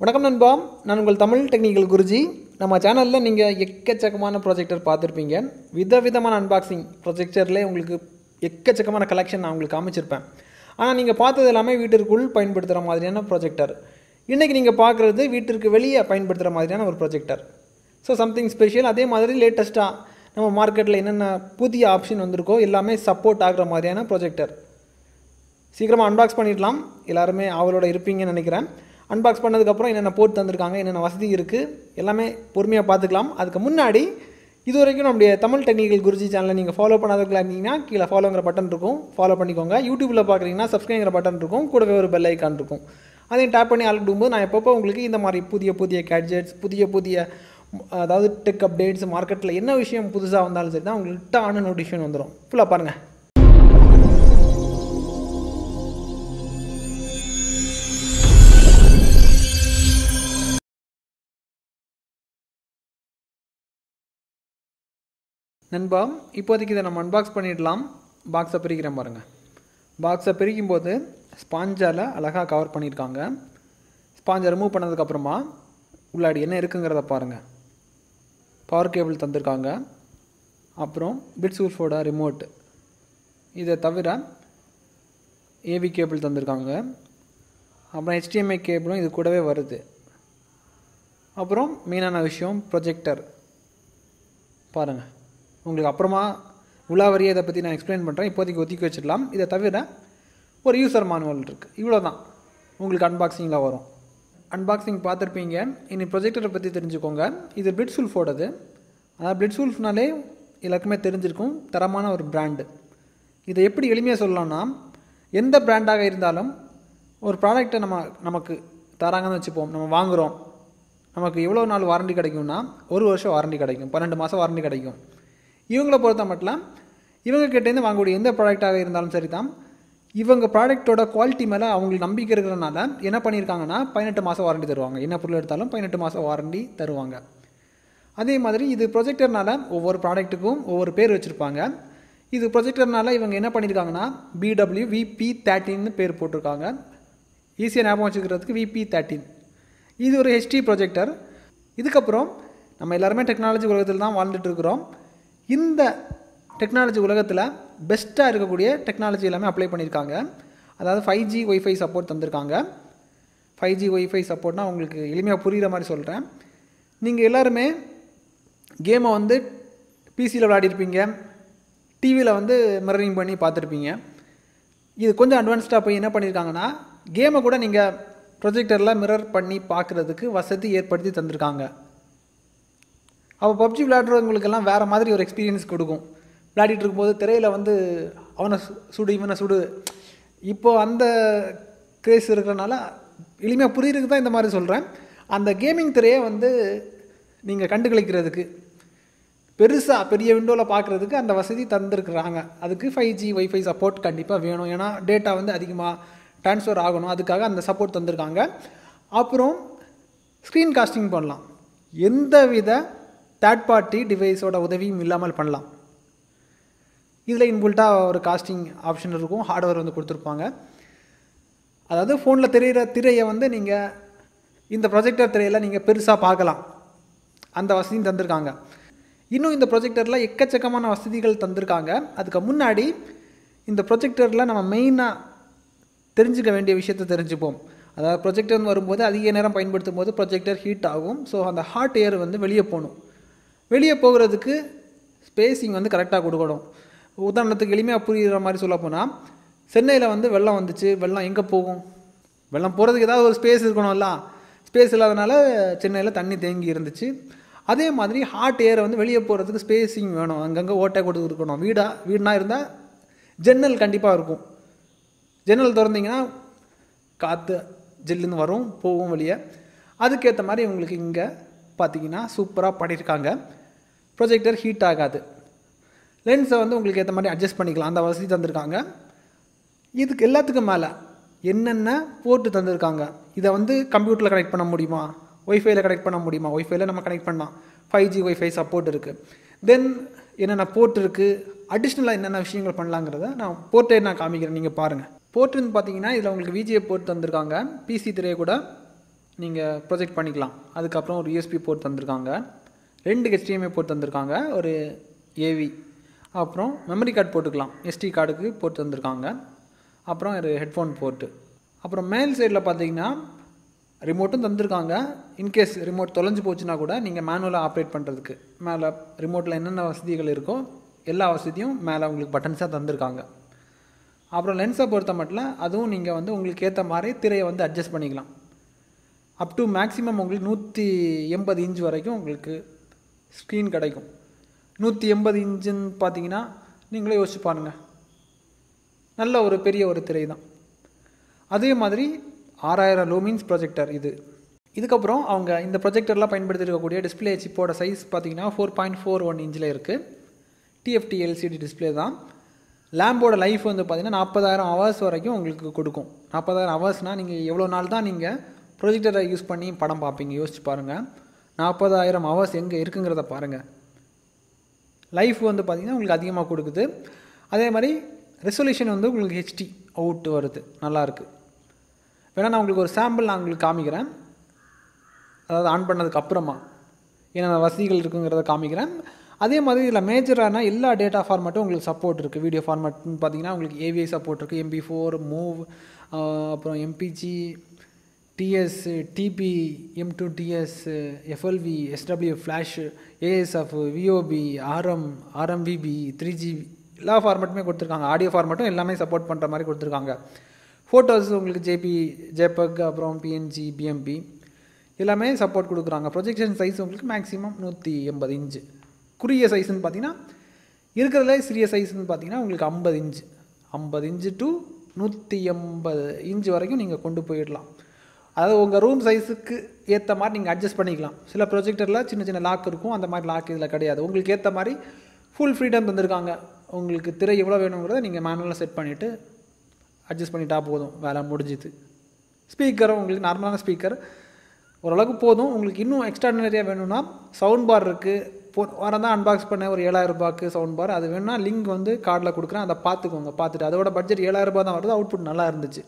வணக்கம் நண்பா, நான் உங்கள் தமிழ் டெக்னிக்கல் குருஜி. நம்ம சேனலில் நீங்கள் எக்கச்சக்கமான ப்ராஜெக்டர் பார்த்துருப்பீங்க. விதவிதமான அன்பாக்சிங் ப்ராஜெக்டர்லேயே உங்களுக்கு எக்கச்சக்கமான கலெக்ஷன் நான் உங்களுக்கு காமிச்சிருப்பேன். ஆனால் நீங்கள் பார்த்தது எல்லாமே வீட்டிற்குள் பயன்படுத்துகிற மாதிரியான ப்ராஜெக்டர். இன்றைக்கி நீங்கள் பார்க்குறது வீட்டிற்கு வெளியே பயன்படுத்துகிற மாதிரியான ஒரு ப்ராஜெக்டர். So something special. அதே மாதிரி லேட்டஸ்ட்டாக நம்ம மார்க்கெட்டில் என்னென்ன புதிய ஆப்ஷன் வந்திருக்கோ எல்லாமே சப்போர்ட் ஆகிற மாதிரியான ப்ராஜெக்டர். சீக்கிரமாக அன்பாக்ஸ் பண்ணிடலாம். எல்லாருமே அவளோட இருப்பீங்கன்னு நினைக்கிறேன். அன்பாக்ஸ் பண்ணதுக்கப்புறம் என்னென்ன போர்ட் தந்திருக்காங்க, என்னென்ன வசதி இருக்குது, எல்லாமே பொறுமையாக பார்த்துக்கலாம். அதுக்கு முன்னாடி இது வரைக்கும் நம்முடைய தமிழ் டெக்னிக்கல் குருஜி சேனலை நீங்கள் ஃபாலோ பண்ணாதவர்களாக இருந்தீங்கன்னா கீழே ஃபாலோங்கிற பட்டன் இருக்கும், ஃபாலோ பண்ணிக்கோங்க. யூடியூப்பில் பார்க்குறீங்கன்னா சப்ஸ்கிரைங்கிற பட்டன் இருக்கும், கூடவே ஒரு பெல் ஐக்கான் இருக்கும். அதையும் டேப் பண்ணி ஆள்கிடும்போது நான் எப்பப்போ உங்களுக்கு இந்த மாதிரி புதிய கேட்ஜெட்ஸ், புதிய அதாவது டெக் அப்டேட்ஸ், மார்க்கெட்டில் என்ன விஷயம் புதுசாக வந்தாலும் சரி தான் உங்களுக்கு ஆன நோட்டிஃபிகேஷன் வந்துடும். ஃபுல்லாக பாருங்கள். நண்பா, இப்போதைக்கு இதை நம்ம அன்பாக்ஸ் பண்ணிடலாம். பாக்ஸை பிரிக்கிறேன் பாருங்கள். பாக்ஸை பிரிக்கும்போது ஸ்பாஞ்சால் அழகாக கவர் பண்ணியிருக்காங்க. ஸ்பாஞ்சை ரிமூவ் பண்ணதுக்கப்புறமா உள்ளாடி என்ன இருக்குங்கிறத பாருங்கள். பவர் கேபிள் தந்திருக்காங்க, அப்புறம் பிட்ஸ்வூல்ஃபோட ரிமோட், இதை தவிர ஏவி கேபிள் தந்திருக்காங்க, அப்புறம் HDMI கேபிளும் இது கூடவே வருது. அப்புறம் மெயினான விஷயம் ப்ரொஜெக்டர் பாருங்கள். உங்களுக்கு அப்புறமா உலாவரியை இதை பற்றி நான் எக்ஸ்பிளைன் பண்ணுறேன். இப்போதைக்கு ஒதுக்கி வச்சிடலாம். இதை தவிர ஒரு யூசர் மேனுவல் இருக்குது. இவ்வளோ தான் உங்களுக்கு அன்பாக்சிங்கில் வரும். அன்பாக்சிங் பார்த்துருப்பீங்க. இனி ப்ரொஜெக்டரை பற்றி தெரிஞ்சுக்கோங்க. இது பிளிட்ஸ்வூல்ஃபோடது. அதாவது பிளிட்ஸ்வூல்ஃப்னாலே எல்லாருக்குமே தெரிஞ்சிருக்கும், தரமான ஒரு பிராண்டு. இதை எப்படி எளிமையாக சொல்லலாம்னா, எந்த பிராண்டாக இருந்தாலும் ஒரு ப்ராடக்டை நமக்கு தராங்கன்னு வச்சுப்போம். நம்ம வாங்குகிறோம், நமக்கு எவ்வளோ நாள் வாரண்டி கிடைக்கும்னா 1 வருஷம் வாரண்டி கிடைக்கும், 12 மாதம் வாரண்டி கிடைக்கும். இவங்களை பொறுத்த மட்டும் இவங்க கிட்டேருந்து வாங்கக்கூடிய எந்த ப்ராடக்டாக இருந்தாலும் சரி தான், இவங்க ப்ராடக்டோட குவாலிட்டி மேலே அவங்களுக்கு நம்பிக்கை இருக்கிறதுனால என்ன பண்ணியிருக்காங்கன்னா 18 மாதம் வாரண்டி தருவாங்க. என்ன பொருள் எடுத்தாலும் 18 மாதம் வாரண்டி தருவாங்க. அதே மாதிரி இது ப்ரொஜெக்டர்னால ஒவ்வொரு ப்ராடக்ட்டுக்கும் ஒவ்வொரு பேர் வச்சுருப்பாங்க. இது ப்ரொஜெக்டர்னால இவங்க என்ன பண்ணியிருக்காங்கன்னா BWVP13 பேர் போட்டிருக்காங்க. ஈஸியாக ஞாபகம் வச்சுக்கிறதுக்கு VP13. இது ஒரு HD ப்ரொஜெக்டர். இதுக்கப்புறம் நம்ம எல்லாருமே டெக்னாலஜி உலகத்தில் தான் வாழ்ந்துட்டு இருக்கிறோம். இந்த டெக்னாலஜி உலகத்தில் பெஸ்ட்டாக இருக்கக்கூடிய டெக்னாலஜி எல்லாமே அப்ளை பண்ணியிருக்காங்க. அதாவது 5G WIFI சப்போர்ட் தந்திருக்காங்க. 5G WIFI சப்போர்ட்னால் உங்களுக்கு எளிமையாக புரிகிற மாதிரி சொல்கிறேன். நீங்கள் எல்லாருமே கேமை பிசியில் விளையாடிருப்பீங்க, டிவியில் மிரரிங் பண்ணி பார்த்துருப்பீங்க. இது கொஞ்சம் அட்வான்ஸ்டாக போய் என்ன பண்ணியிருக்காங்கன்னா, கேமை கூட நீங்கள் ப்ரொஜெக்டரில் மிரர் பண்ணி பார்க்குறதுக்கு வசதி ஏற்படுத்தி தந்திருக்காங்க. அப்போ PUBG விளையாடுறவங்களுக்கெல்லாம் வேறு மாதிரி ஒரு எக்ஸ்பீரியன்ஸ் கொடுக்கும். விளையாடிட்டு இருக்கும்போது திரையில் அவனை சுடு இவனை சுடு, இப்போது அந்த கிரேஸ் இருக்கிறனால எளிமையாக புரியுறதுக்கு தான் இந்த மாதிரி சொல்கிறேன். அந்த கேமிங் திரையை நீங்கள் கண்டுகளிக்கிறதுக்கு பெரிய விண்டோவில் பார்க்குறதுக்கு அந்த வசதி தந்துருக்குறாங்க. அதுக்கு 5G WIFI சப்போர்ட் கண்டிப்பாக வேணும். ஏன்னா டேட்டா அதிகமாக ட்ரான்ஸ்ஃபர் ஆகணும். அதுக்காக அந்த சப்போர்ட் தந்திருக்காங்க. அப்புறம் ஸ்க்ரீன் காஸ்டிங் பண்ணலாம். எந்த வித தேர்ட் பார்ட்டி டிவைஸோட உதவியும் இல்லாமல் பண்ணலாம். இதில் இன்புல்ட்டாக ஒரு காஸ்டிங் ஆப்ஷன் இருக்கும், ஹார்ட்வேர் கொடுத்துருப்பாங்க. அதாவது ஃபோனில் தெரிகிற திரையை நீங்கள் இந்த ப்ரொஜெக்டர் திரையில் நீங்கள் பெருசாக பார்க்கலாம். அந்த வசதியும் தந்திருக்காங்க. இன்னும் இந்த ப்ரொஜெக்டரில் எக்கச்சக்கமான வசதிகள் தந்திருக்காங்க. அதுக்கு முன்னாடி இந்த ப்ரொஜெக்டரில் நம்ம மெயினாக தெரிஞ்சுக்க வேண்டிய விஷயத்தை தெரிஞ்சுப்போம். அதாவது ப்ரொஜெக்டர்னு வரும்போது அதிக நேரம் பயன்படுத்தும் போது ப்ரொஜெக்டர் ஹீட் ஆகும். ஸோ அந்த ஹாட் ஏர் வெளியே போகணும். வெளியே போகிறதுக்கு ஸ்பேஸிங் கரெக்டாக கொடுக்கணும். உதாரணத்துக்கு எளிமையாக புரிகிற மாதிரி சொல்ல போனால், சென்னையில் வெள்ளம் வந்துச்சு. வெள்ளம் எங்கே போகும்? வெள்ளம் போகிறதுக்கு ஏதாவது ஒரு ஸ்பேஸ் இருக்கணும்ல. ஸ்பேஸ் இல்லாதனால சென்னையில் தண்ணி தேங்கி இருந்துச்சு. அதே மாதிரி ஹாட் ஏரை வெளியே போகிறதுக்கு ஸ்பேஸிங் வேணும். அங்கங்கே ஓட்டை கொடுத்துருக்கணும். வீடுனா இருந்தால் ஜன்னல் கண்டிப்பாக இருக்கும். ஜன்னல் திறந்தீங்கன்னா காற்று ஜில்லுன்னு வரும், போகும் வெளியே. அதுக்கேற்ற மாதிரி உங்களுக்கு இங்கே பார்த்தீங்கன்னா சூப்பராக பண்ணியிருக்காங்க. ப்ரொஜெக்டர் ஹீட் ஆகாது. லென்ஸை உங்களுக்கு ஏற்ற மாதிரி அட்ஜஸ்ட் பண்ணிக்கலாம், அந்த வசதி தந்திருக்காங்க. இதுக்கு எல்லாத்துக்கும் மேலே என்னென்ன போர்ட்டு தந்திருக்காங்க. இதை கம்ப்யூட்டரில் கனெக்ட் பண்ண முடியுமா, ஒய்ஃபையில் கனெக்ட் பண்ண முடியுமா? ஒய்ஃபையில் நம்ம கனெக்ட் பண்ணலாம். 5G WIFI சப்போர்ட் இருக்குது. தென் என்னென்ன போர்ட் இருக்குது, அடிஷ்னலாக என்னென்ன விஷயங்கள் பண்ணலாங்கிறத நான் காமிக்கிறேன். நீங்கள் பாருங்கள். போர்ட்டுன்னு பார்த்தீங்கன்னா இதில் உங்களுக்கு VGA போர்ட் தந்திருக்காங்க. PC திரையை கூட நீங்கள் ப்ரொஜெக்ட் பண்ணிக்கலாம். அதுக்கப்புறம் ஒரு யூஎஸ்பி போர்ட் தந்திருக்காங்க, 2 HDMI போர்ட் தந்திருக்காங்க, ஒரு ஏவி, அப்புறம் மெமரி கார்டு போட்டுக்கலாம், எஸ்டி கார்டுக்கு போர்ட் தந்திருக்காங்க, அப்புறம் ஒரு ஹெட்ஃபோன் போர்ட்டு. அப்புறம் மேல் சைடில் பார்த்தீங்கன்னா ரிமோட்டும் தந்திருக்காங்க. இன்கேஸ் ரிமோட் தொலைஞ்சு போச்சுன்னா கூட நீங்கள் மேனுவலாக ஆப்ரேட் பண்ணுறதுக்கு மேலே ரிமோட்டில் என்னென்ன வசதிகள் இருக்கோ எல்லா வசதியும் மேலே உங்களுக்கு பட்டன்ஸாக தந்திருக்காங்க. அப்புறம் லென்ஸை பொறுத்த மட்டும் அதுவும் நீங்கள் வந்து உங்களுக்கு ஏற்ற மாதிரி திரையை வந்து அட்ஜஸ்ட் பண்ணிக்கலாம். அப் டு மேக்ஸிமம் உங்களுக்கு 180 இன்ச் வரைக்கும் உங்களுக்கு ஸ்க்ரீன் கிடைக்கும். 180 இன்ச்சுன்னு பார்த்தீங்கன்னா நீங்களே யோசிச்சு பாருங்கள், நல்ல ஒரு பெரிய ஒரு திரை தான். அதே மாதிரி 6000 லூமின்ஸ் ப்ரொஜெக்டர் இது. இதுக்கப்புறம் அவங்க இந்த ப்ரொஜெக்டர்லாம் பயன்படுத்திருக்கக்கூடிய டிஸ்பிளே சிப்போட சைஸ் பார்த்தீங்கன்னா 4.41 இன்ச்சில் இருக்குது. டிஎஃப்டி எல்சிடி டிஸ்பிளே தான். லேம்போட லைஃப் வந்து பார்த்தீங்கன்னா 40,000 ஹவர்ஸ் வரைக்கும் உங்களுக்கு கொடுக்கும். 40,000 ஹவர்ஸ்னால் நீங்கள் எவ்வளோ நாள் தான் நீங்கள் ப்ரொஜெக்டரை யூஸ் பண்ணி படம் பார்ப்பீங்க, யோசிச்சு பாருங்கள். 40,000 ஹவர்ஸ் எங்கே இருக்குங்கிறத பாருங்கள். லைஃப் வந்து பார்த்திங்கன்னா உங்களுக்கு அதிகமாக கொடுக்குது. அதே மாதிரி ரெசல்யூஷன் வந்து உங்களுக்கு ஹெச்டி அவுட் வருது, நல்லாயிருக்கு. வேணால் நான் உங்களுக்கு ஒரு சாம்பிள் நான் உங்களுக்கு காமிக்கிறேன், அதாவது ஆன் பண்ணதுக்கு அப்புறமா என்னென்ன வசதிகள் இருக்குங்கிறத காமிக்கிறேன். அதே மாதிரி இதில் மேஜரான எல்லா டேட்டா ஃபார்மேட்டும் உங்களுக்கு சப்போர்ட் இருக்குது. வீடியோ ஃபார்மேட்னு பார்த்தீங்கன்னா உங்களுக்கு ஏவிஐ சப்போர்ட் இருக்குது, MP4, மூவ், அப்புறம் MPG, TS, TP, M2 TS, FLV, SW flash, ASF, VOB, RMVB, 3GB எல்லா ஃபார்மேட்டுமே கொடுத்துருக்காங்க. ஆடியோ ஃபார்மேட்டும் எல்லாமே சப்போர்ட் பண்ணுற மாதிரி கொடுத்துருக்காங்க. ஃபோட்டோஸ் உங்களுக்கு JPEG, அப்புறம் PNG, BMP எல்லாமே சப்போர்ட் கொடுக்குறாங்க. ப்ரொஜெக்ஷன் சைஸ் உங்களுக்கு மேக்ஸிமம் 180 இன்ச்சு. குறுகிய சைஸ்ன்னு பார்த்தீங்கன்னா இருக்கிறதுல சிறிய சைஸ்ன்னு பார்த்தீங்கன்னா உங்களுக்கு 50 இன்ச்சு, 50 இன்ச்சு டு 180 இன்ச்சு வரைக்கும் நீங்கள் கொண்டு போயிடலாம். அதாவது உங்கள் ரூம் சைஸுக்கு ஏற்ற மாதிரி நீங்கள் அட்ஜஸ்ட் பண்ணிக்கலாம். சில ப்ரொஜெக்டரில் சின்ன சின்ன லாக் இருக்கும், அந்த மாதிரி லாக் இதில் கிடையாது. உங்களுக்கு ஏற்ற மாதிரி ஃபுல் ஃப்ரீடம் தந்திருக்காங்க. உங்களுக்கு திரை எவ்வளோ வேணுங்கிறத நீங்கள் மேனுவலாக செட் பண்ணிவிட்டு அட்ஜஸ்ட் பண்ணிட்டா போதும், வேலை முடிஞ்சுது. ஸ்பீக்கரும் உங்களுக்கு நார்மலான ஸ்பீக்கர் ஓரளவுக்கு போதும். உங்களுக்கு இன்னும் எக்ஸ்ட்ராடினரியாக வேணும்னா சவுண்ட் பார் இருக்குது. வாரம் தான் அன்பாக்ஸ் பண்ண ஒரு 7,000 ரூபாய்க்கு சவுண்ட் பார். அது வேணும்னா லிங்க் வந்து கார்டில் கொடுக்குறேன், அதை பார்த்துக்கோங்க. பார்த்துட்டு அதோட பட்ஜெட் 7,000 ரூபா தான் வருது. அவுட்புட் நல்லா இருந்துச்சு,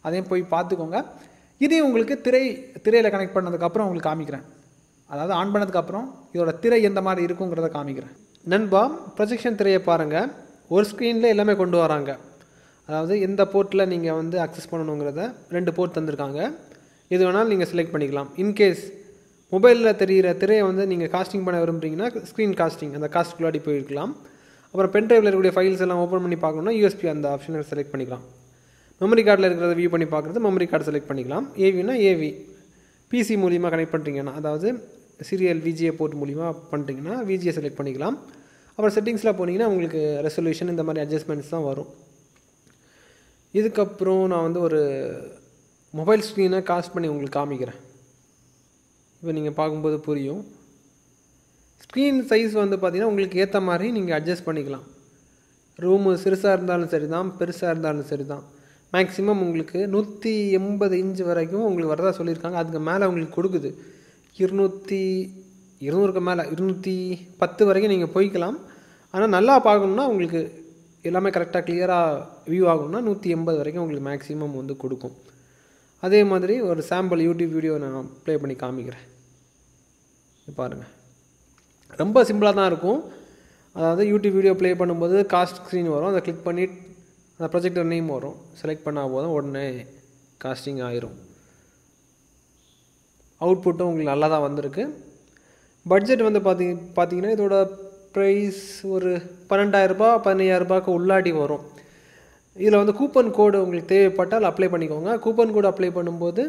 அதையும் போய் பார்த்துக்கோங்க. இதையும் உங்களுக்கு திரையில் கனெக்ட் பண்ணதுக்கப்புறம் உங்களுக்கு காமிக்கிறேன். அதாவது ஆன் பண்ணதுக்கப்புறம் இதோட திரை எந்த மாதிரி இருக்குங்கிறத காமிக்கிறேன். நண்பா, ப்ரொஜெக்ஷன் திரையை பாருங்கள். ஒரு ஸ்க்ரீனில் எல்லாமே கொண்டு வராங்க. அதாவது எந்த போர்ட்டில் நீங்கள் வந்து அக்சஸ் பண்ணணுங்கிறத 2 போர்ட் தந்திருக்காங்க. எது வேணாலும் நீங்கள் செலக்ட் பண்ணிக்கலாம். இன்கேஸ் மொபைலில் தெரிகிற திரையை வந்து நீங்கள் காஸ்டிங் பண்ண விரும்புகிறீங்கன்னா ஸ்க்ரீன் காஸ்டிங், அந்த காஸ்ட்டுக்குள்ளாடி போயிருக்கலாம். அப்புறம் பென்ட்ரைவில் இருக்கக்கூடிய ஃபைல்ஸ் எல்லாம் ஓப்பன் பண்ணி பார்க்கணுன்னா USB அந்த ஆப்ஷனை செலக்ட் பண்ணிக்கலாம். மெமரி கார்டில் இருக்கிறத வியூ பண்ணி பார்க்குறது மெமரி கார்டு செலக்ட் பண்ணிக்கலாம். ஏவினா ஏவி, பிசி மூலிமா கனெக்ட் பண்ணுறீங்கன்னா, அதாவது சீரியல் VGA போர்ட் மூலிமா பண்ணுறீங்கன்னா VGA செலக்ட் பண்ணிக்கலாம். அப்புறம் செட்டிங்ஸில் போனீங்கன்னா உங்களுக்கு ரெசல்யூஷன் இந்த மாதிரி அட்ஜஸ்ட்மெண்ட்ஸ் தான் வரும். இதுக்கப்புறம் நான் வந்து ஒரு மொபைல் ஸ்க்ரீனை காஸ்ட் பண்ணி உங்களுக்கு காமிக்கிறேன். இப்போ நீங்கள் பார்க்கும்போது புரியும். ஸ்க்ரீன் சைஸ் வந்து பார்த்திங்கன்னா உங்களுக்கு ஏற்ற மாதிரி நீங்கள் அட்ஜஸ்ட் பண்ணிக்கலாம். ரூமு சிறுசாக இருந்தாலும் சரி தான், பெருசாக இருந்தாலும் சரி தான். மேக்ஸிமம் உங்களுக்கு 180 இன்ச் வரைக்கும் உங்களுக்கு வரதா சொல்லியிருக்காங்க. அதுக்கு மேலே உங்களுக்கு கொடுக்குது 200க்கு மேலே 210 வரைக்கும் நீங்கள் போய்க்கலாம். ஆனால் நல்லா பார்க்கணுன்னா உங்களுக்கு எல்லாமே கரெக்டாக கிளியராக வியூ ஆகணும்னா 180 வரைக்கும் உங்களுக்கு மேக்ஸிமம் வந்து கொடுக்கும். அதே மாதிரி ஒரு சாம்பிள் யூடியூப் வீடியோ நான் ப்ளே பண்ணி காமிக்கிறேன். பாருங்கள், ரொம்ப சிம்பிளாக தான் இருக்கும். அதாவது யூடியூப் வீடியோ ப்ளே பண்ணும்போது காஸ்ட் ஸ்க்ரீன் வரும், அதை கிளிக் பண்ணி அந்த ப்ரொஜெக்டர் நேம் வரும், செலக்ட் பண்ணால் போதும் உடனே காஸ்டிங் ஆயிரும். அவுட்புட்டும் உங்களுக்கு நல்லா தான் வந்திருக்கு. பட்ஜெட் வந்து பார்த்தீங்கன்னா இதோட ப்ரைஸ் ஒரு 12,000 ரூபா 15,000 ரூபாய்க்கு உள்ளாடி வரும். இதில் வந்து கூப்பன் கோடு உங்களுக்கு தேவைப்பட்டால் அப்ளை பண்ணிக்கோங்க. கூப்பன் கோடு அப்ளை பண்ணும்போது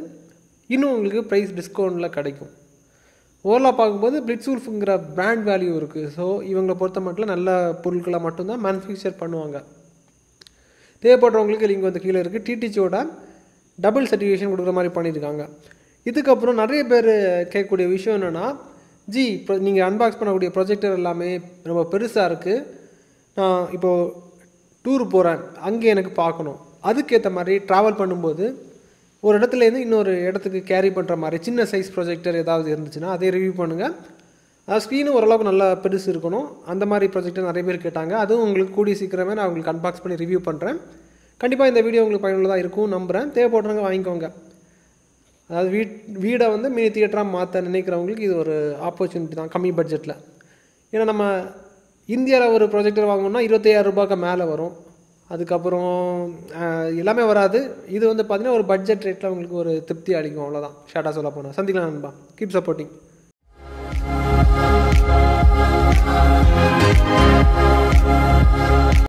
இன்னும் உங்களுக்கு ப்ரைஸ் டிஸ்கவுண்ட்டில் கிடைக்கும். ஓவராலாக பார்க்கும்போது பிளிட்ஸ்வூல்ஃப்ங்கிற பிராண்ட் வேல்யூ இருக்குது. ஸோ இவங்களை பொறுத்த மட்டும் நல்ல பொருட்களை மட்டும்தான் மேனுஃபேக்சர் பண்ணுவாங்க. தேவைப்படுறவங்களுக்கு லிங்க் வந்து கீழே இருக்குது. டிடிச்சியோட டபுள் சர்டிஃபிகேஷன் கொடுக்குற மாதிரி பண்ணியிருக்காங்க. இதுக்கப்புறம் நிறைய பேர் கேட்கக்கூடிய விஷயம் என்னென்னா, இப்போ நீங்கள் அன்பாக்ஸ் பண்ணக்கூடிய ப்ரொஜெக்டர் எல்லாமே ரொம்ப பெருசாக இருக்குது, நான் இப்போது டூர் போகிறேன், அங்கே எனக்கு பார்க்கணும், அதுக்கேற்ற மாதிரி ட்ராவல் பண்ணும்போது ஒரு இடத்துலேருந்து இன்னொரு இடத்துக்கு கேரி பண்ணுற மாதிரி சின்ன சைஸ் ப்ரொஜெக்டர் ஏதாவது இருந்துச்சுன்னா அதை ரிவ்யூ பண்ணுங்கள். அது ஸ்க்ரீனும் ஓரளவுக்கு நல்லா பெருசு இருக்கணும். அந்த மாதிரி ப்ரொஜெக்டர் நிறைய பேர் கேட்டாங்க. அதுவும் உங்களுக்கு கூடிய சீக்கிரமே நான் உங்களுக்கு அன்பாக்ஸ் பண்ணி ரிவ்யூ பண்ணுறேன். கண்டிப்பாக இந்த வீடியோ உங்களுக்கு பயனுள்ளதாக இருக்கும் நம்புகிறேன். தேவைப்படுறவங்க வாங்கிக்கோங்க. அதாவது வீடை வந்து மினி தியேட்டராக மாற்ற நினைக்கிறவங்களுக்கு இது ஒரு ஆப்பர்ச்சுனிட்டி தான் கம்மி பட்ஜெட்டில். ஏன்னா நம்ம இந்தியாவில் ஒரு ப்ரொஜெக்டர் வாங்கணும்னா 25,000 ரூபாய்க்கு மேலே வரும். அதுக்கப்புறம் எல்லாமே வராது. இது வந்து பார்த்திங்கன்னா ஒரு பட்ஜெட் ரேட்டில் உங்களுக்கு ஒரு திருப்தி அளிக்கும். அவ்வளோதான் ஷார்ட்டாக சொல்ல போனால். சந்திக்கலாம் நண்பா. Keep supporting.